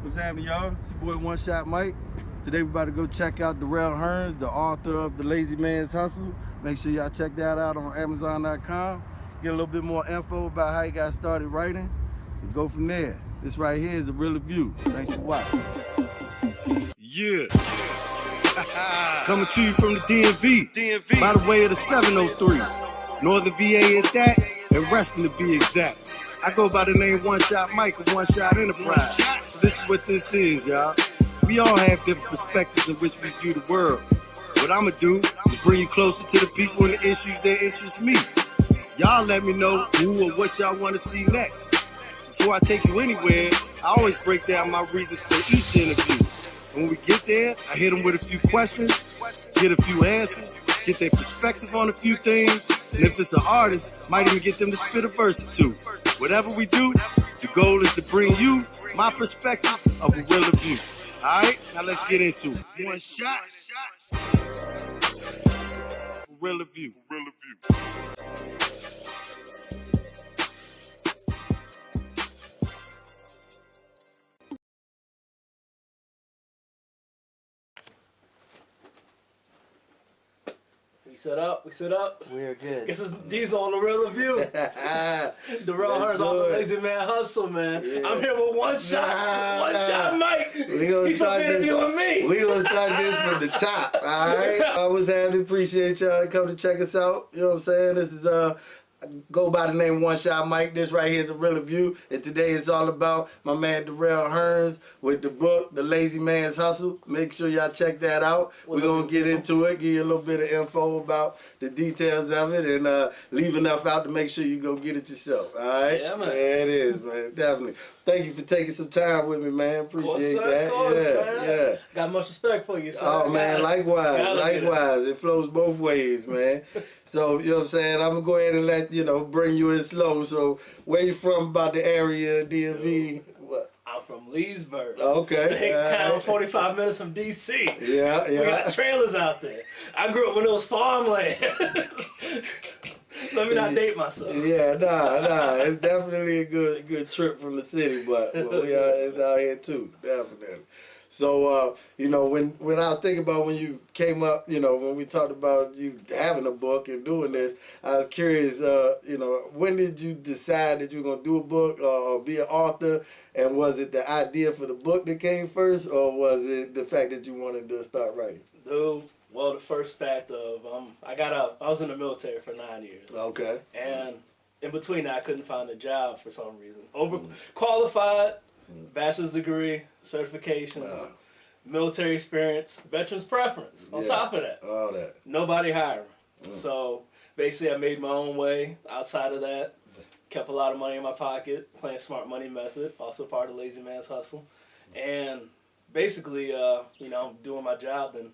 What's happening, y'all? It's your boy One Shot Mike. Today we about to go check out Durrell Hearns, the author of The Lazy Man's Hustle. Make sure y'all check that out on Amazon.com. Get a little bit more info about how he got started writing and go from there. This right here is Arealaview. Thanks for watching. Yeah. Coming to you from the DMV. By the way of the 703. Northern VA at that, and resting to be exact. I go by the name One Shot Mike of One Shot Enterprise. So this is what this is, y'all. We all have different perspectives in which we view the world. What I'ma do is bring you closer to the people and the issues that interest me. Y'all let me know who or what y'all want to see next. Before I take you anywhere, I always break down my reasons for each interview. When we get there, I hit them with a few questions, get a few answers, get their perspective on a few things, and if it's an artist, might even get them to spit a verse or two. Whatever we do, the goal is to bring you my perspective of Arealaview. Alright, now let's get into it. One shot. Arealaview. We set up. We're good. Guess these on Arealaview. Durrell Hearns off the Lazy Man Hustle, man. Yeah. I'm here with One Shot Mike. He's supposed to be with me. We're going to start this from the top, all right? I was happy to appreciate y'all come to check us out. You know what I'm saying? This is go by the name One Shot Mike. This right here is Arealaview, and today it's all about my man Durrell Hearns with the book The Lazy Man's Hustle. Make sure y'all check that out. We're gonna get into it, give you a little bit of info about the details of it, and leave enough out to make sure you go get it yourself. All right? Yeah, man. There it is, man. Definitely. Thank you for taking some time with me, man. Appreciate that. Of course, man. Yeah. Got much respect for you, sir. Oh, man, likewise. It flows both ways, man. So, you know what I'm saying? I'm going to go ahead and bring you in slow. So, where you from about the area, DMV? What? I'm from Leesburg. Okay. Big town, 45 minutes from D.C. Yeah. We got trailers out there. I grew up when it was farmland. Let me not date myself. Yeah, nah. It's definitely a good trip from the city, but it's out here too, definitely. So, when I was thinking about when you came up, when we talked about you having a book and doing this, I was curious, when did you decide that you were going to do a book or be an author? And was it the idea for the book that came first, or was it the fact that you wanted to start writing? Dude. Well, the first fact of, I was in the military for 9 years. Okay. And in between that, I couldn't find a job for some reason. Overqualified, bachelor's degree, certifications, military experience, veterans preference. On top of that. All that. Nobody hired me. So basically I made my own way outside of that. Kept a lot of money in my pocket, playing smart money method, also part of the Lazy Man's Hustle. And basically, I'm doing my job, then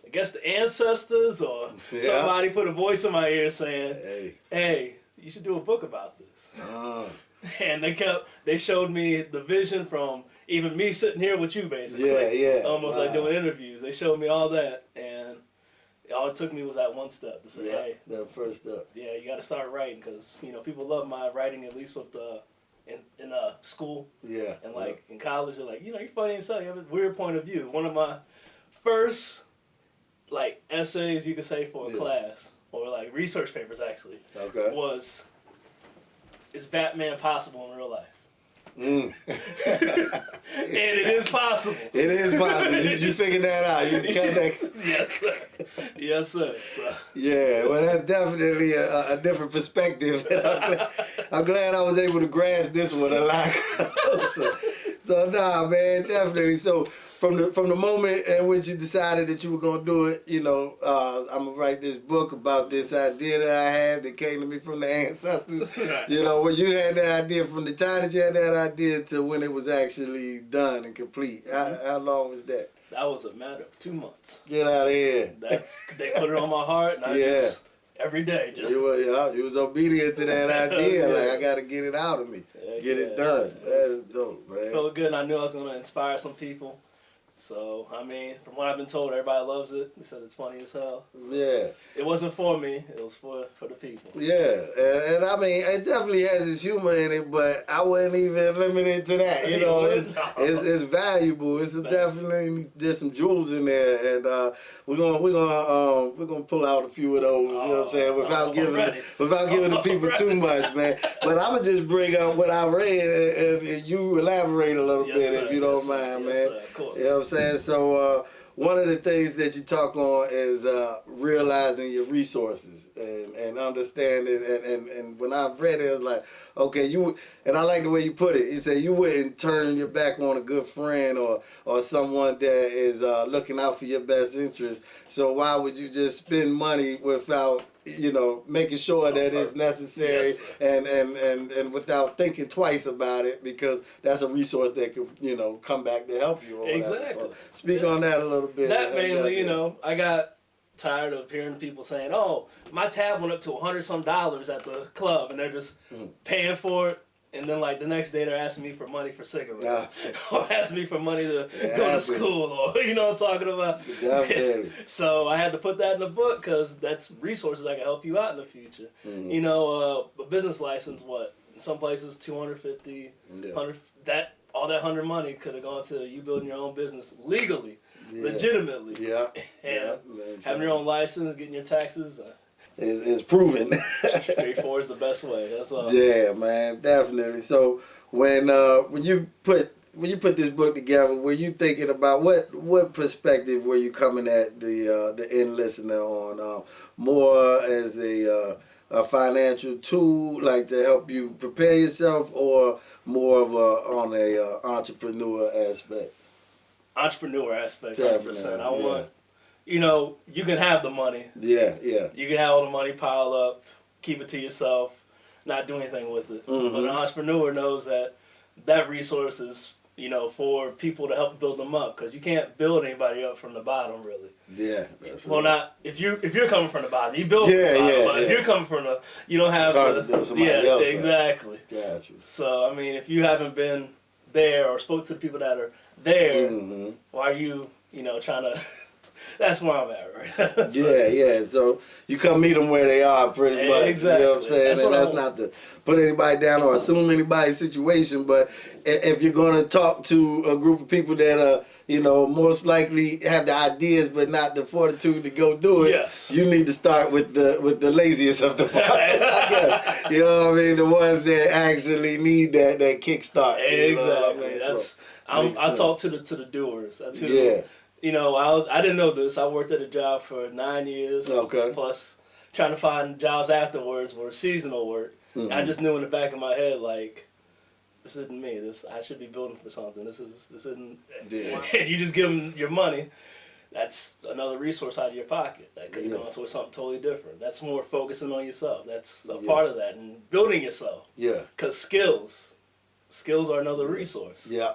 I guess the ancestors or somebody put a voice in my ear saying, hey, you should do a book about this. And they showed me the vision from even me sitting here with you, basically. Yeah. Almost like doing interviews. They showed me all that, and all it took me was that one step to say, hey. That first step. Yeah, you got to start writing, because, people love my writing, at least with in school. Yeah. And, in college, they're like, you're funny and stuff. You have a weird point of view. One of my first essays you could say for a class, or research papers actually, was, is Batman possible in real life? And it is possible. It is possible. You figured that out. You cut that. Yes, sir. So. Yeah, well, that's definitely a different perspective. I'm glad I was able to grasp this one a lot closer. So, nah, man, definitely. So, from the moment in which you decided that you were going to do it, I'm going to write this book about this idea that I have that came to me from the ancestors. When you had that idea, from the time that you had that idea to when it was actually done and complete, how long was that? That was a matter of 2 months. Get out of here. They put it on my heart, and I just, every day. Just. You was obedient to that idea. I got to get it out of me. Get it done. That's dope, man. Felt good, and I knew I was going to inspire some people. So, I mean, from what I've been told, everybody loves it. They said it's funny as hell. So Yeah. it wasn't for me. It was for the people. Yeah, and I mean, it definitely has its humor in it, but I wouldn't even limit it to that. You know, it's valuable. It's definitely there's some jewels in there, and we're gonna pull out a few of those. You know what I'm saying? Without giving the people too much, man. But I'm gonna just bring up what I read, and you elaborate a little bit if you don't mind, man. Sir, of course. You know what I'm saying? So one of the things that you talk on is realizing your resources and understanding. And when I read it, I was like, okay, and I like the way you put it. You say you wouldn't turn your back on a good friend or someone that is looking out for your best interest. So why would you just spend money without, you know, making sure that it's necessary and without thinking twice about it, because that's a resource that could, you know, come back to help you or whatever. Exactly. So speak on that a little bit. That mainly, you know, I got tired of hearing people saying, "Oh, my tab went up to $100-some at the club," and they're just paying for it. And then, like, the next day, they're asking me for money for cigarettes. Or asking me for money to go to school. Or, you know what I'm talking about? So I had to put that in the book because that's resources that can help you out in the future. You know, a business license, what? In some places, $250, $100. All that $100 money could have gone to you building your own business legally, legitimately. And having your own license, getting your taxes. Is proven. Straightforward is the best way. That's all. Yeah, man, definitely. So when you put this book together, were you thinking about what perspective were you coming at the end listener on? More as a financial tool, like to help you prepare yourself, or more of on a entrepreneur aspect? Entrepreneur aspect, 100%. I want. You know, you can have the money. Yeah. You can have all the money pile up, keep it to yourself, not do anything with it. But an entrepreneur knows that resource is, you know, for people to help build them up, because you can't build anybody up from the bottom, really. Yeah. That's well, right. not if you're coming from the bottom, you build from the bottom. But if you're coming from the, you don't have it's hard to build somebody else exactly. Gotcha. So I mean, if you haven't been there or spoke to the people that are there, why are you know, trying to? That's where I'm at, right? Yeah. So you come meet them where they are, pretty much. Exactly. You know what I'm saying? That's not to put anybody down or assume anybody's situation, but if you're going to talk to a group of people that are, you know, most likely have the ideas but not the fortitude to go do it, you need to start with the laziest of the bunch. I guess. You know what I mean? The ones that actually need that kickstart. Exactly. You know what I mean? That's I talk to the doers. That's who. Yeah. You know, I didn't know this. I worked at a job for 9 years. Okay. Plus, trying to find jobs afterwards were seasonal work. I just knew in the back of my head, like, this isn't me. I should be building for something. This isn't. Yeah. And you just give them your money. That's another resource out of your pocket. That could go into something totally different. That's more focusing on yourself. That's a part of that, and building yourself. Yeah. Because skills are another resource. Yeah.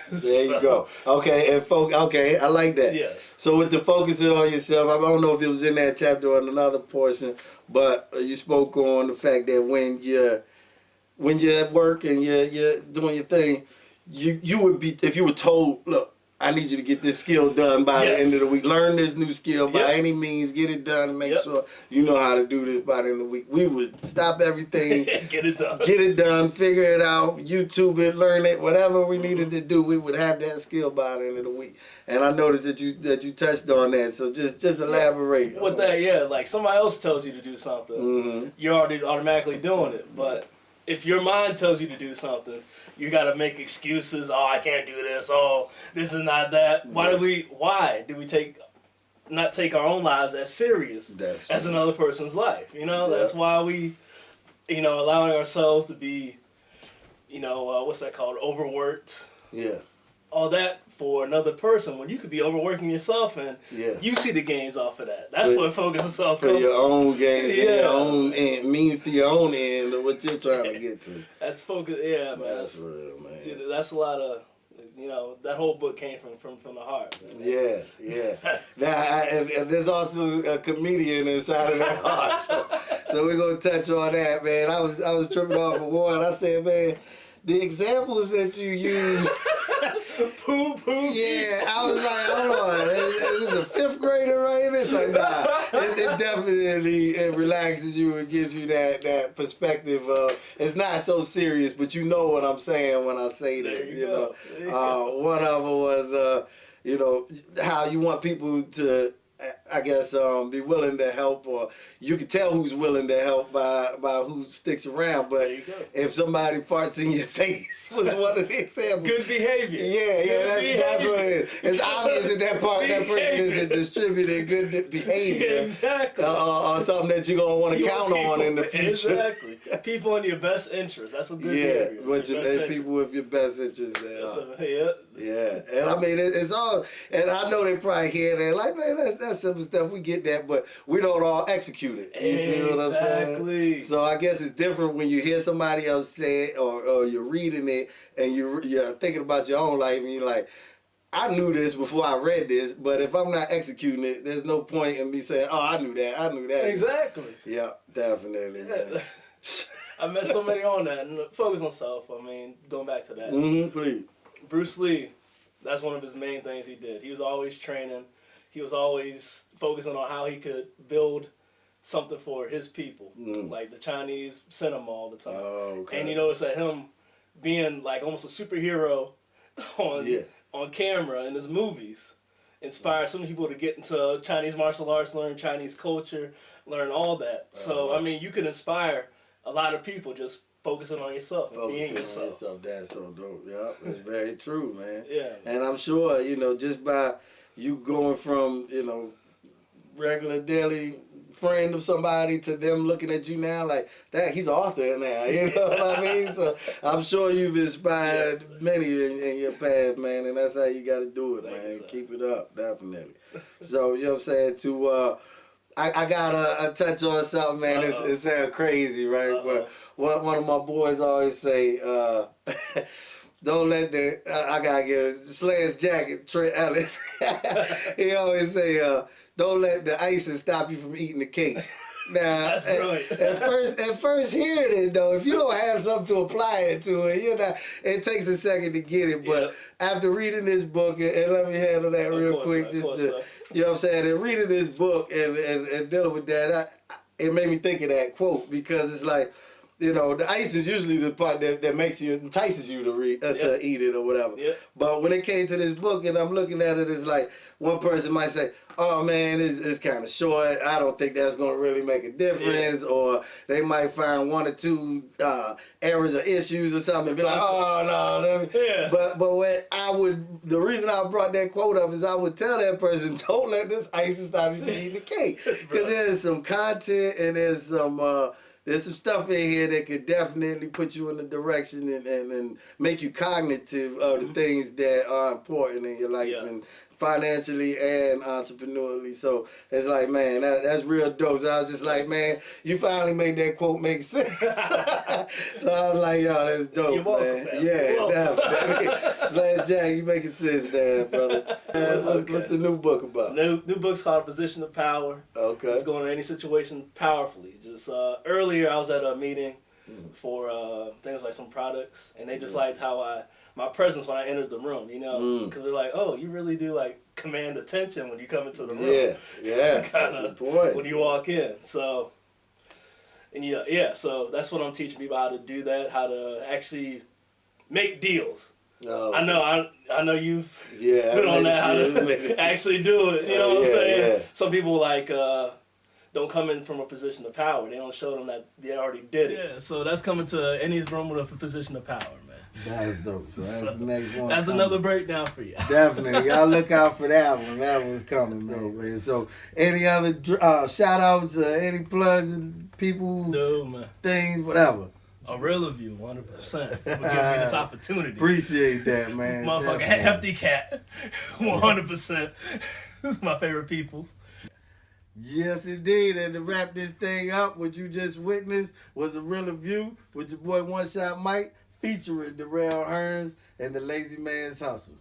There you go. Okay, and okay, I like that. Yes. So with the focusing on yourself, I don't know if it was in that chapter or in another portion, but you spoke on the fact that when you're at work and you're doing your thing, you would be, if you were told, look, I need you to get this skill done by the end of the week. Learn this new skill by any means. Get it done and make sure you know how to do this by the end of the week. We would stop everything. Get it done. Get it done. Figure it out. YouTube it. Learn it. Whatever we needed to do, we would have that skill by the end of the week. And I noticed that you touched on that. So just elaborate. With that, like somebody else tells you to do something, you're already automatically doing it. But if your mind tells you to do something, you got to make excuses. Oh, I can't do this. Oh, this is not that. Why do we not take our own lives as serious as another person's life? You know, that's why we, you know, allowing ourselves to be, you know, what's that called? Overworked. Yeah. All that for another person when you could be overworking yourself, and you see the gains off of that. That's what focus on. For your own gains and your own end, means to your own end of what you're trying to get to. That's focus. Yeah, man. That's real, man. That's a lot of, you know, that whole book came from the heart. Man. Yeah. Now, and there's also a comedian inside of that heart, so we're gonna touch on that, man. I was tripping off of one. I said, man, the examples that you use Poo. Yeah, I was like, hold on, is this a fifth grader right here? It's like, nah, it definitely relaxes you and gives you that perspective of, it's not so serious, but you know what I'm saying when I say this, you know. One of them was, you know, how you want people to, I guess, be willing to help, or you can tell who's willing to help by who sticks around. But if somebody farts in your face was one of the examples. Good behavior. Yeah, that's what it is. It's obvious that person isn't distributing good behavior. Exactly. Or something that you're going to want to count on in the future. Exactly. People in your best interest. That's what good behavior is. Yeah, people with your best interest. Yeah, and I mean, it's all, and I know they probably hear that, like, man, that's simple stuff, we get that, but we don't all execute it. You see what I'm saying? So I guess it's different when you hear somebody else say it, or you're reading it, and you're thinking about your own life, and you're like, I knew this before I read this, but if I'm not executing it, there's no point in me saying, oh, I knew that. Exactly. Yeah, definitely. Yeah. I met so many on that, and focus on self. I mean, going back to that. Please. Bruce Lee, that's one of his main things he did. He was always training. He was always focusing on how he could build something for his people, like the Chinese cinema all the time. Oh, okay. And you notice that him being like almost a superhero on camera in his movies inspired some people to get into Chinese martial arts, learn Chinese culture, learn all that. So, I mean, you can inspire a lot of people just focusing on yourself and being yourself. That's so dope. Yeah, it's very true, man. Yeah. And I'm sure, you know, just by you going from, you know, regular daily friend of somebody to them looking at you now like that, he's an author now, you know what I mean? So I'm sure you've inspired many in your path, man, and that's how you got to do it, man. Keep it up, definitely. So, you know what I'm saying, I got to touch on something, man. It sounds crazy, right? But one of my boys always say, don't let I got to get a Slayer's jacket, Trent Ellis. He always say, don't let the icing stop you from eating the cake. Now, that's brilliant. At first hearing it though, if you don't have something to apply it to it, you know, it takes a second to get it. But after reading this book, and let me handle that real quick, you know what I'm saying, and reading this book and dealing with that, it made me think of that quote, because it's like, you know, the ice is usually the part that entices you to to eat it or whatever. But when it came to this book and I'm looking at it, it's like one person might say, oh man, it's kind of short. I don't think that's going to really make a difference. Or they might find one or two errors or issues or something and be like, oh no. But the reason I brought that quote up is I would tell that person, don't let this ice stop you from eating the cake. Because there's some content and there's some stuff in here that could definitely put you in the direction and make you cognitive of the things that are important in your life and financially and entrepreneurially. So it's like, man, that's real dope. So I was just like, man, you finally made that quote make sense. So I was like, yo, that's dope, You're welcome, man. Yeah, definitely. Slash Jack, you making sense there, brother. What's the new book about? New book's called Position of Power. Okay. It's going to any situation powerfully. Just earlier I was at a meeting for things like some products, and they just liked how my presence when I entered the room, you know, because they're like, oh, you really do like command attention when you come into the room. Yeah, that's important. When you walk in, so, and so that's what I'm teaching people, how to do that, how to actually make deals. Oh, I know you've been on that, how to actually do it, you know what I'm saying? Yeah. Some people like don't come in from a position of power. They don't show them that they already did it. Yeah, so that's coming to any room with a position of power, man. That's dope. So that's the next one. That's another breakdown for you. Definitely. Y'all look out for that one. That one's coming, though, man. So any other shout outs, any plugs, people, things, whatever? Arealaview, 100%. For giving me this opportunity. Appreciate that, man. Motherfucking hefty cat, 100%. This is my favorite peoples. Yes, indeed. And to wrap this thing up, what you just witnessed was Arealaview with your boy One Shot Mike, featuring Durrell Hearns and the Lazy Man's Hustle.